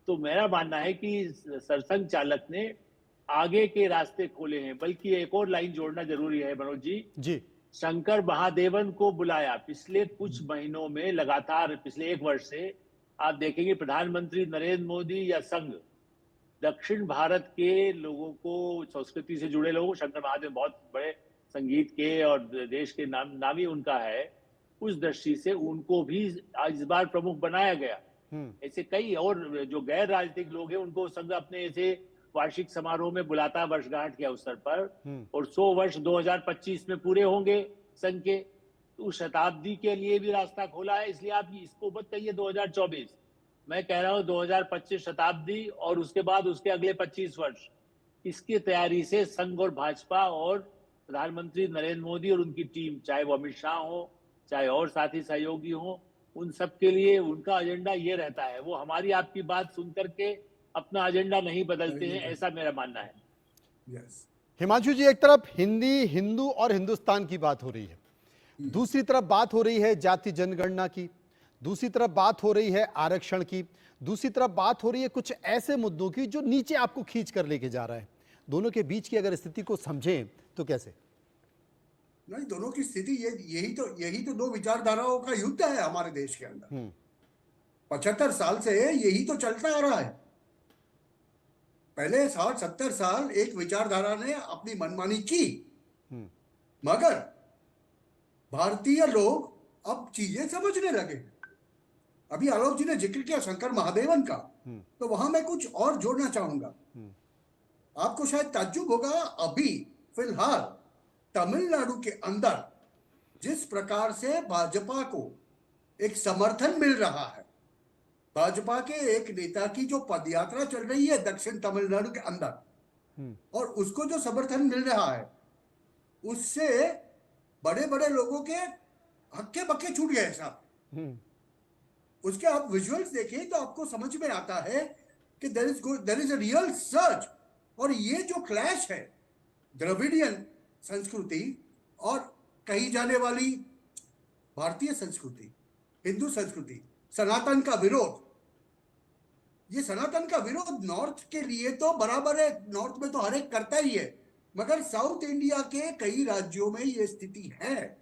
तो मेरा मानना है कि सरसंघ चालक ने आगे के रास्ते खोले हैं। बल्कि एक और लाइन जोड़ना जरूरी है मनोज जी। शंकर महादेवन को बुलाया। पिछले कुछ महीनों में लगातार, पिछले 1 वर्ष से आप देखेंगे प्रधानमंत्री नरेंद्र मोदी या संघ दक्षिण भारत के लोगों को, संस्कृति से जुड़े लोगों, शंकर महादेव बहुत बड़े संगीत के और देश के नामी उनका है, उस दृष्टि से उनको भी इस बार प्रमुख बनाया गया। ऐसे कई और जो गैर राजनीतिक लोग हैं उनको संघ अपने ऐसे वार्षिक समारोह में बुलाता, वर्षगांठ के अवसर पर, और 100 वर्ष 2025 में पूरे होंगे संघ के, तो उस शताब्दी के लिए भी रास्ता खोला है। इसलिए आप इसको मत कहिए 2024, मैं कह रहा हूं 2025 शताब्दी, और उसके बाद उसके अगले 25 वर्ष, इसकी तैयारी से संघ और भाजपा और प्रधानमंत्री नरेंद्र मोदी और उनकी टीम, चाहे वो अमित शाह हो, चाहे और साथी सहयोगी हो, उन सब के लिए उनका एजेंडा ये रहता है। वो हमारी आपकी बात सुन करके अपना एजेंडा नहीं बदलते हैं, ऐसा मेरा मानना है। हिमांशु जी, एक तरफ हिंदी, हिंदू और हिंदुस्तान की बात हो रही है, दूसरी तरफ बात हो रही है जाति जनगणना की, दूसरी तरफ बात हो रही है आरक्षण की, दूसरी तरफ बात हो रही है कुछ ऐसे मुद्दों की जो नीचे आपको खींच कर लेके जा रहा है। दोनों के बीच की अगर स्थिति को समझें तो कैसे? नहीं, दोनों की स्थिति यही तो दो विचारधाराओं का युद्ध है हमारे देश के अंदर। 75 साल से यही तो चलता आ रहा है। पहले 60-70 साल एक विचारधारा ने अपनी मनमानी की, मगर भारतीय लोग अब चीजें समझने लगे। अभी आलोक जी ने जिक्र किया शंकर महादेवन का, तो वहां मैं कुछ और जोड़ना चाहूंगा। आपको शायद ताज्जुब होगा, अभी फिलहाल तमिलनाडु के अंदर जिस प्रकार से भाजपा को एक समर्थन मिल रहा है, भाजपा के एक नेता की जो पदयात्रा चल रही है दक्षिण तमिलनाडु के अंदर, और उसको जो समर्थन मिल रहा है, उससे बड़े बड़े लोगों के हक्के बक्के छूट गए साहब। उसके आप विजुअल्स देखें तो आपको समझ में आता है कि there is a real search. और ये जो क्लैश है द्रविडियन संस्कृति और कही जाने वाली भारतीय संस्कृति, हिंदू संस्कृति, सनातन का विरोध, ये सनातन का विरोध नॉर्थ के लिए तो बराबर है, नॉर्थ में तो हर एक करता ही है, मगर साउथ इंडिया के कई राज्यों में ये स्थिति है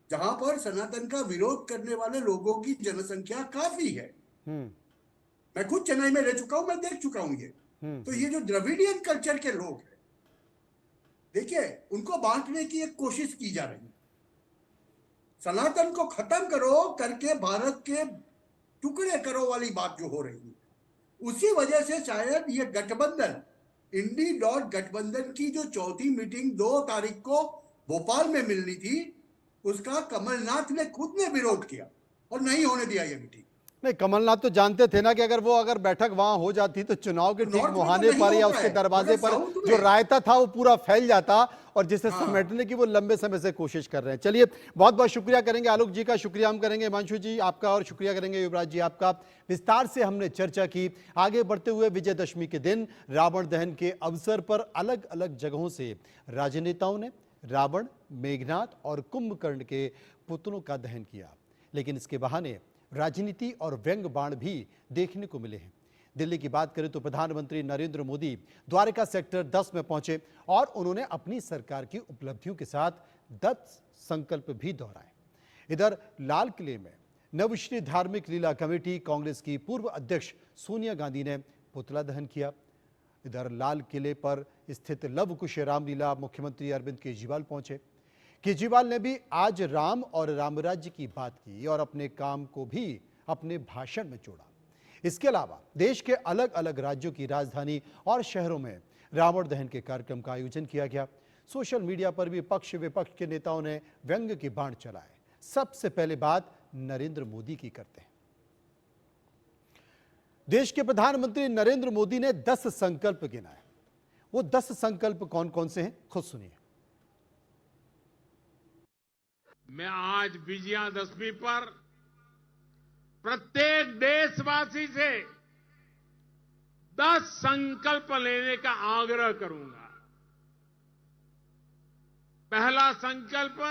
जहां पर सनातन का विरोध करने वाले लोगों की जनसंख्या काफी है। मैं खुद चेन्नई में रह चुका हूं, मैं देख चुका हूं ये। तो ये जो द्रविडियन कल्चर के लोग हैं, देखिए उनको बांटने की एक कोशिश की जा रही है। सनातन को खत्म करो करके भारत के टुकड़े करो वाली बात जो हो रही है, उसी वजह से शायद ये गठबंधन, इंडी डॉट गठबंधन की जो चौथी मीटिंग 2 तारीख को भोपाल में मिलनी थी, उसका कमलनाथ ने खुद ने विरोध किया और नहीं होने दिया ये मीटिंग। नहीं, कमलनाथ तो जानते थे ना कि अगर बैठक वहां हो जाती तो चुनाव के ठीक मुहाने पर या उसके दरवाजे पर जो रायता था वो पूरा फैल जाता, और जिसे समेटने की वो लंबे समय से कोशिश कर रहे हैं। चलिए, बहुत बहुत शुक्रिया करेंगे आलोक जी का, शुक्रिया हम करेंगे हिमांशु जी आपका, और शुक्रिया करेंगे युवराज जी आपका। विस्तार से हमने चर्चा की। आगे बढ़ते हुए विजयदशमी के दिन रावण दहन के अवसर पर अलग अलग जगहों से राजनेताओं ने रावण, मेघनाथ और कुंभकर्ण के पुतलों का दहन किया, लेकिन इसके बहाने राजनीति और व्यंग बाण भी देखने को मिले हैं। दिल्ली की बात करें तो प्रधानमंत्री नरेंद्र मोदी द्वारका सेक्टर 10 में पहुंचे और उन्होंने अपनी सरकार की उपलब्धियों के साथ 10 संकल्प भी दोहराए। इधर लाल किले में नवश्री धार्मिक लीला कमेटी कांग्रेस की पूर्व अध्यक्ष सोनिया गांधी ने पुतला दहन किया। इधर लाल किले पर स्थित लव कुश रामलीला मुख्यमंत्री अरविंद केजरीवाल पहुंचे। केजरीवाल ने भी आज राम और रामराज्य की बात की और अपने काम को भी अपने भाषण में जोड़ा। इसके अलावा देश के अलग अलग राज्यों की राजधानी और शहरों में रावण दहन के कार्यक्रम का आयोजन किया गया। सोशल मीडिया पर भी पक्ष विपक्ष के नेताओं ने व्यंग के बाण चलाए। सबसे पहले बात नरेंद्र मोदी की करते हैं। देश के प्रधानमंत्री नरेंद्र मोदी ने 10 संकल्प गिनाए। वो 10 संकल्प कौन कौन से हैं, खुद सुनिए। मैं आज विजयादशमी पर प्रत्येक देशवासी से 10 संकल्प लेने का आग्रह करूंगा। पहला संकल्प,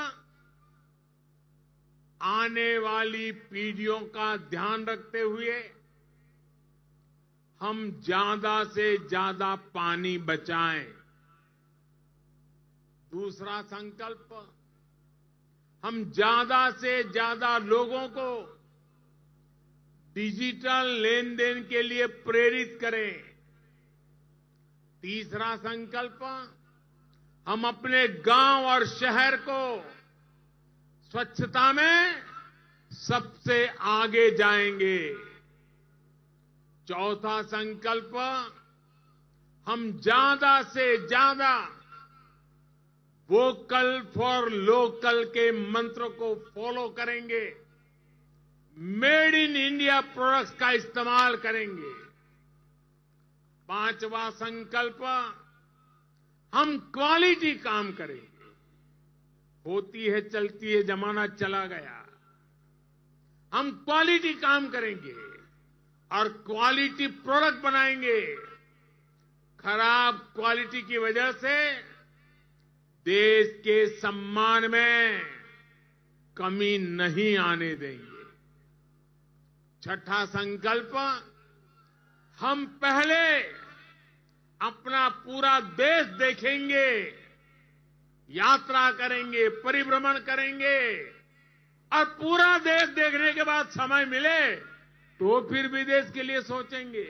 आने वाली पीढ़ियों का ध्यान रखते हुए हम ज्यादा से ज्यादा पानी बचाएं। दूसरा संकल्प, हम ज्यादा से ज्यादा लोगों को डिजिटल लेन देन के लिए प्रेरित करें। तीसरा संकल्प, हम अपने गांव और शहर को स्वच्छता में सबसे आगे जाएंगे। चौथा संकल्प, हम ज्यादा से ज्यादा वोकल फॉर लोकल के मंत्र को फॉलो करेंगे। मेड इन इंडिया प्रोडक्ट्स का इस्तेमाल करेंगे। पांचवा संकल्प, हम क्वालिटी काम करेंगे। होती है चलती है, जमाना चला गया। हम क्वालिटी काम करेंगे और क्वालिटी प्रोडक्ट बनाएंगे। खराब क्वालिटी की वजह से देश के सम्मान में कमी नहीं आने देंगे। छठा संकल्प, हम पहले अपना पूरा देश देखेंगे, यात्रा करेंगे, परिभ्रमण करेंगे और पूरा देश देखने के बाद समय मिले तो फिर विदेश के लिए सोचेंगे।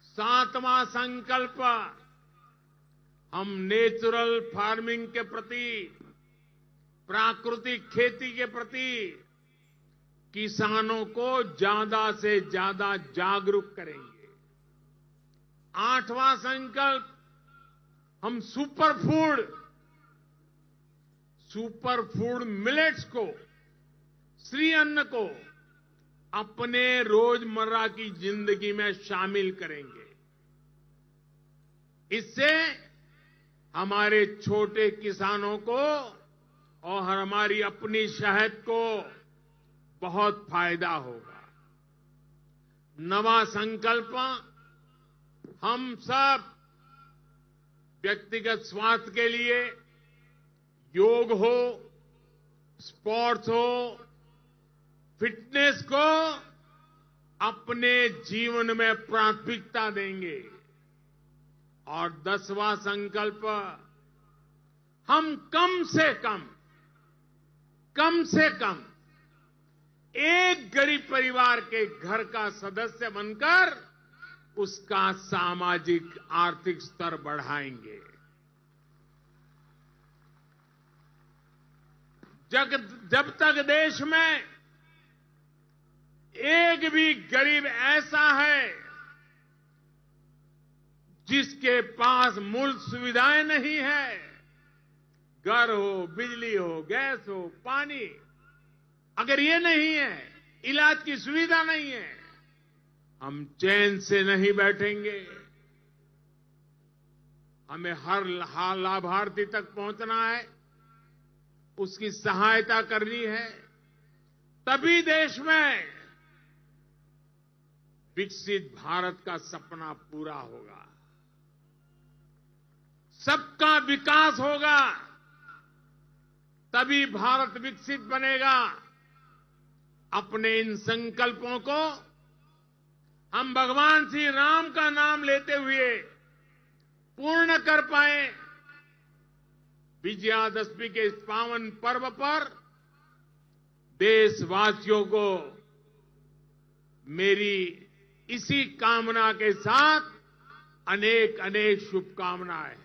सातवां संकल्प, हम नेचुरल फार्मिंग के प्रति, प्राकृतिक खेती के प्रति किसानों को ज्यादा से ज्यादा जागरूक करेंगे। आठवां संकल्प, हम सुपर फूड मिलेट्स को, श्री अन्न को अपने रोजमर्रा की जिंदगी में शामिल करेंगे। इससे हमारे छोटे किसानों को और हमारी अपनी शहद को बहुत फायदा होगा। नवा संकल्प, हम सब व्यक्तिगत स्वास्थ्य के लिए योग हो, स्पोर्ट्स हो, फिटनेस को अपने जीवन में प्राथमिकता देंगे। और 10वां संकल्प, हम कम से कम एक गरीब परिवार के घर का सदस्य बनकर उसका सामाजिक आर्थिक स्तर बढ़ाएंगे। जब तक देश में एक भी गरीब ऐसा है जिसके पास मूल सुविधाएं नहीं है, घर हो, बिजली हो, गैस हो, पानी, अगर ये नहीं है, इलाज की सुविधा नहीं है, हम चैन से नहीं बैठेंगे। हमें हर लाभार्थी तक पहुंचना है, उसकी सहायता करनी है, तभी देश में विकसित भारत का सपना पूरा होगा, सबका विकास होगा, तभी भारत विकसित बनेगा। अपने इन संकल्पों को हम भगवान श्री राम का नाम लेते हुए पूर्ण कर पाए। विजयादशमी के इस पावन पर्व पर देशवासियों को मेरी इसी कामना के साथ अनेक अनेक शुभकामनाएं।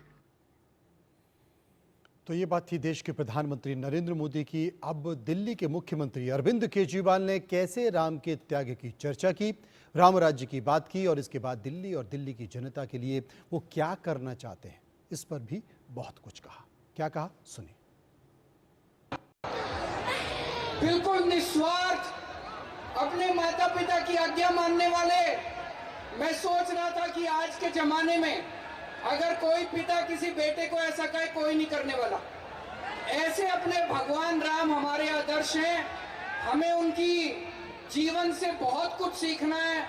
तो ये बात थी देश के प्रधानमंत्री नरेंद्र मोदी की। अब दिल्ली के मुख्यमंत्री अरविंद केजरीवाल ने कैसे राम के त्याग की चर्चा की, राम राज्य की बात की और इसके बाद दिल्ली और दिल्ली की जनता के लिए वो क्या करना चाहते हैं, इस पर भी बहुत कुछ कहा। क्या कहा, सुनिए। बिल्कुल निस्वार्थ अपने माता पिता की आज्ञा मानने वाले। मैं सोच रहा था कि आज के जमाने में अगर कोई पिता किसी बेटे को ऐसा कहे, कोई नहीं करने वाला। ऐसे अपने भगवान राम हमारे आदर्श हैं। हमें उनकी जीवन से बहुत कुछ सीखना है,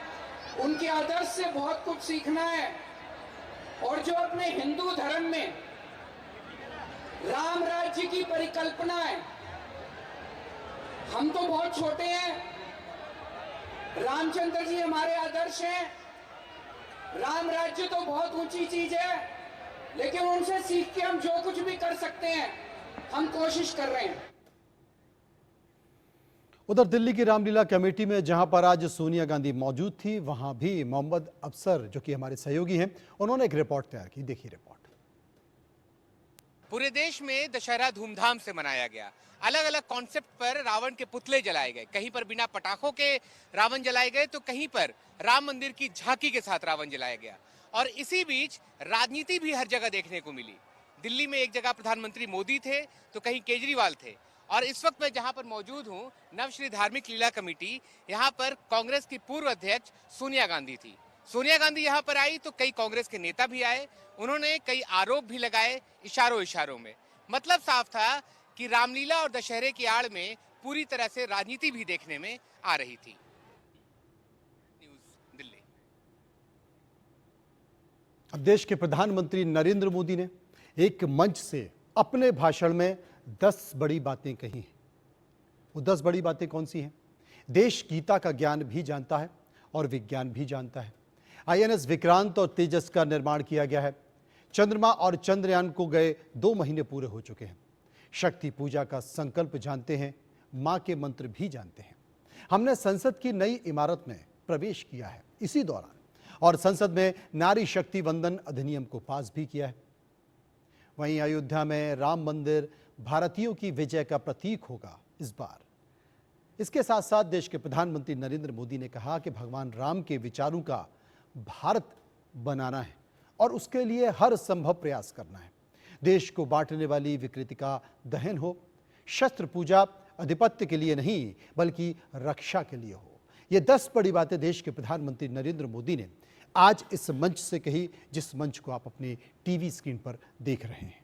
उनके आदर्श से बहुत कुछ सीखना है। और जो अपने हिंदू धर्म में राम राज्य की परिकल्पना है, हम तो बहुत छोटे हैं, रामचंद्र जी हमारे आदर्श हैं। राम राज्य तो बहुत ऊंची चीज है, लेकिन उनसे सीख के हम जो कुछ भी कर सकते हैं हम कोशिश कर रहे हैं। उधर दिल्ली की रामलीला कमेटी में जहां पर आज सोनिया गांधी मौजूद थी, वहां भी मोहम्मद अफसर जो कि हमारे सहयोगी हैं, उन्होंने एक रिपोर्ट तैयार की। देखिए रिपोर्ट। पूरे देश में दशहरा धूमधाम से मनाया गया। अलग अलग कॉन्सेप्ट पर रावण के पुतले जलाए गए। कहीं पर बिना पटाखों के रावण जलाए गए तो कहीं पर राम मंदिर की झांकी के साथ रावण जलाया गया। और इसी बीच राजनीति भी हर जगह देखने को मिली। दिल्ली में एक जगह प्रधानमंत्री मोदी थे तो कहीं केजरीवाल थे। और इस वक्त मैं जहां पर मौजूद हूं, नवश्री धार्मिक लीला कमेटी, यहां पर कांग्रेस की पूर्व अध्यक्ष सोनिया गांधी थी। सोनिया गांधी यहां पर आई तो कई कांग्रेस के नेता भी आए। उन्होंने कई आरोप भी लगाए इशारों में। मतलब साफ था कि रामलीला और दशहरे की आड़ में पूरी तरह से राजनीति भी देखने में आ रही थी। न्यूज़ दिल्ली। अब देश के प्रधानमंत्री नरेंद्र मोदी ने एक मंच से अपने भाषण में 10 बड़ी बातें कही हैं। वो 10 बड़ी बातें कौन सी हैं? देश गीता का ज्ञान भी जानता है और विज्ञान भी जानता है। आईएनएस विक्रांत और तेजस का निर्माण किया गया है। चंद्रमा और चंद्रयान को गए 2 महीने पूरे हो चुके हैं। शक्ति पूजा का संकल्प जानते हैं, मां के मंत्र भी जानते हैं। हमने संसद की नई इमारत में प्रवेश किया है इसी दौरान, और संसद में नारी शक्ति वंदन अधिनियम को पास भी किया है। वहीं अयोध्या में राम मंदिर भारतीयों की विजय का प्रतीक होगा इस बार। इसके साथ साथ देश के प्रधानमंत्री नरेंद्र मोदी ने कहा कि भगवान राम के विचारों का भारत बनाना है और उसके लिए हर संभव प्रयास करना है। देश को बांटने वाली विकृति का दहन हो, शस्त्र पूजा आधिपत्य के लिए नहीं बल्कि रक्षा के लिए हो। ये 10 बड़ी बातें देश के प्रधानमंत्री नरेंद्र मोदी ने आज इस मंच से कही, जिस मंच को आप अपने टीवी स्क्रीन पर देख रहे हैं।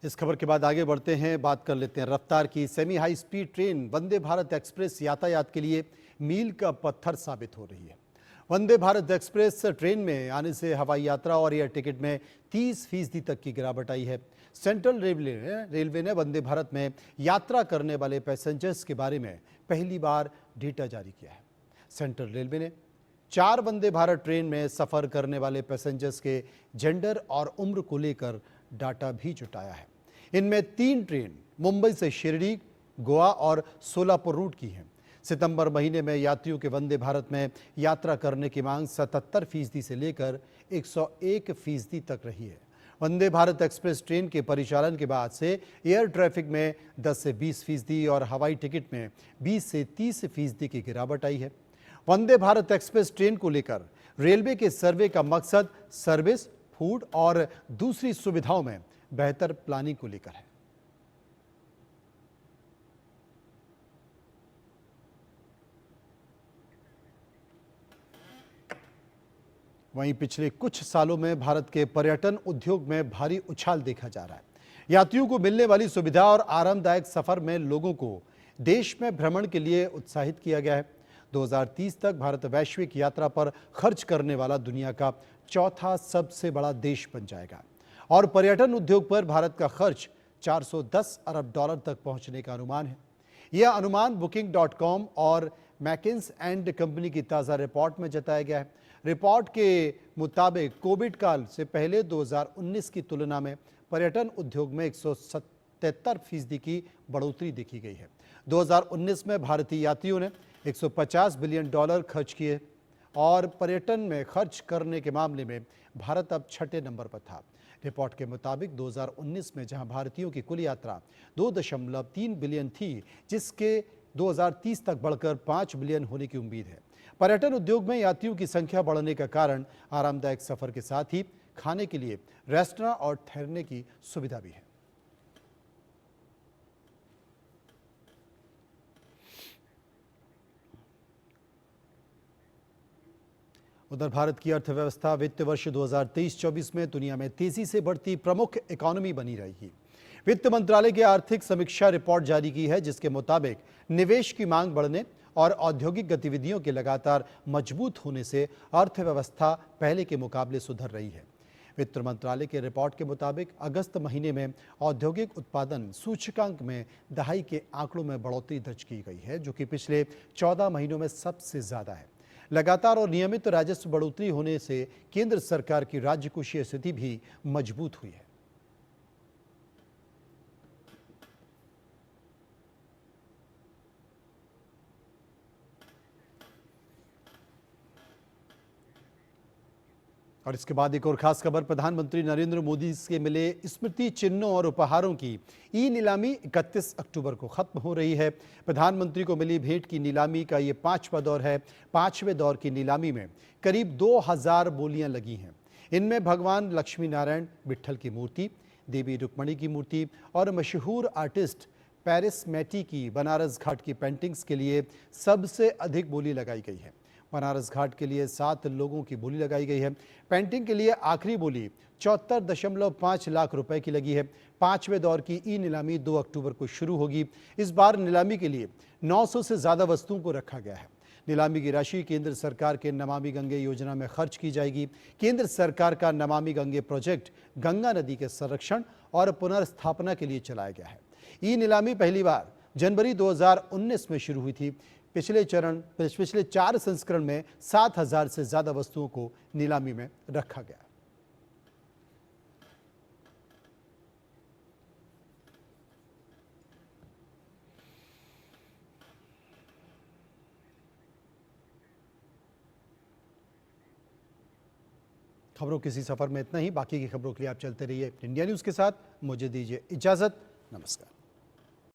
इस खबर के बाद आगे बढ़ते हैं, बात कर लेते हैं रफ्तार की। Semi high speed train Vande Bharat express यातायात के लिए मील का पत्थर साबित हो रही है। वंदे भारत एक्सप्रेस ट्रेन में आने से हवाई यात्रा और एयर टिकट में 30% तक की गिरावट आई है। सेंट्रल रेलवे ने वंदे भारत में यात्रा करने वाले पैसेंजर्स के बारे में पहली बार डेटा जारी किया है। सेंट्रल रेलवे ने 4 वंदे भारत ट्रेन में सफर करने वाले पैसेंजर्स के जेंडर और उम्र को लेकर डाटा भी जुटाया है। इनमें 3 ट्रेन मुंबई से शिरडी, गोवा और सोलापुर रूट की हैं। सितंबर महीने में यात्रियों के वंदे भारत में यात्रा करने की मांग 77% से लेकर 101% तक रही है। वंदे भारत एक्सप्रेस ट्रेन के परिचालन के बाद से एयर ट्रैफिक में 10 से 20% और हवाई टिकट में 20 से 30% की गिरावट आई है। वंदे भारत एक्सप्रेस ट्रेन को लेकर रेलवे के सर्वे का मकसद सर्विस, फूड और दूसरी सुविधाओं में बेहतर प्लानिंग को लेकर है। वहीं पिछले कुछ सालों में भारत के पर्यटन उद्योग में भारी उछाल देखा जा रहा है। यात्रियों को मिलने वाली सुविधा और आरामदायक सफर में लोगों को देश में भ्रमण के लिए उत्साहित किया गया है। 2030 तक भारत वैश्विक यात्रा पर खर्च करने वाला दुनिया का 4था सबसे बड़ा देश बन जाएगा और पर्यटन उद्योग पर भारत का खर्च 410 अरब डॉलर तक पहुंचने का अनुमान है। यह अनुमान Booking.com और मैकिन्से एंड कंपनी की ताज़ा रिपोर्ट में जताया गया है। रिपोर्ट के मुताबिक कोविड काल से पहले 2019 की तुलना में पर्यटन उद्योग में 177% की बढ़ोतरी देखी गई है। 2019 में भारतीय यात्रियों ने 150 बिलियन डॉलर खर्च किए और पर्यटन में खर्च करने के मामले में भारत अब 6ठे नंबर पर था। रिपोर्ट के मुताबिक 2019 में जहां भारतीयों की कुल यात्रा 2.3 बिलियन थी, जिसके 2030 तक बढ़कर 5 बिलियन होने की उम्मीद है। पर्यटन उद्योग में यात्रियों की संख्या बढ़ने का कारण आरामदायक सफर के साथ ही खाने के लिए रेस्टोरेंट और ठहरने की सुविधा भी है। उधर भारत की अर्थव्यवस्था वित्त वर्ष 2023-24 में दुनिया में तेजी से बढ़ती प्रमुख इकोनॉमी बनी रहेगी। वित्त मंत्रालय की आर्थिक समीक्षा रिपोर्ट जारी की है, जिसके मुताबिक निवेश की मांग बढ़ने और औद्योगिक गतिविधियों के लगातार मजबूत होने से अर्थव्यवस्था पहले के मुकाबले सुधर रही है। वित्त मंत्रालय के रिपोर्ट के मुताबिक अगस्त महीने में औद्योगिक उत्पादन सूचकांक में दहाई के आंकड़ों में बढ़ोतरी दर्ज की गई है, जो कि पिछले 14 महीनों में सबसे ज्यादा है। लगातार और नियमित राजस्व बढ़ोतरी होने से केंद्र सरकार की राजकोषीय स्थिति भी मजबूत हुई है। और इसके बाद एक और खास खबर, प्रधानमंत्री नरेंद्र मोदी से मिले स्मृति चिन्हों और उपहारों की ई नीलामी 31 अक्टूबर को खत्म हो रही है। प्रधानमंत्री को मिली भेंट की नीलामी का ये 5वां दौर है। 5वें दौर की नीलामी में करीब 2000 बोलियां लगी हैं। इनमें भगवान लक्ष्मी नारायण, विट्ठल की मूर्ति, देवी रुक्मणी की मूर्ति और मशहूर आर्टिस्ट पेरिस मैटी की बनारस घाट की पेंटिंग्स के लिए सबसे अधिक बोली लगाई गई है। बनारस घाट के लिए 7 लोगों की बोली लगाई गई है। पेंटिंग के लिए आखिरी बोली 74.5 लाख रुपए की लगी है। 5वें दौर की ई नीलामी 2 अक्टूबर को शुरू होगी। इस बार नीलामी के लिए 900 से ज्यादा वस्तुओं को रखा गया है। नीलामी की राशि केंद्र सरकार के नमामि गंगे योजना में खर्च की जाएगी। केंद्र सरकार का नमामि गंगे प्रोजेक्ट गंगा नदी के संरक्षण और पुनर्स्थापना के लिए चलाया गया है। ई नीलामी पहली बार जनवरी 2019 में शुरू हुई थी। पिछले 4 संस्करण में 7,000 से ज्यादा वस्तुओं को नीलामी में रखा गया। खबरों किसी सफर में इतना ही। बाकी की खबरों के लिए आप चलते रहिए इंडिया न्यूज के साथ। मुझे दीजिए इजाजत। नमस्कार।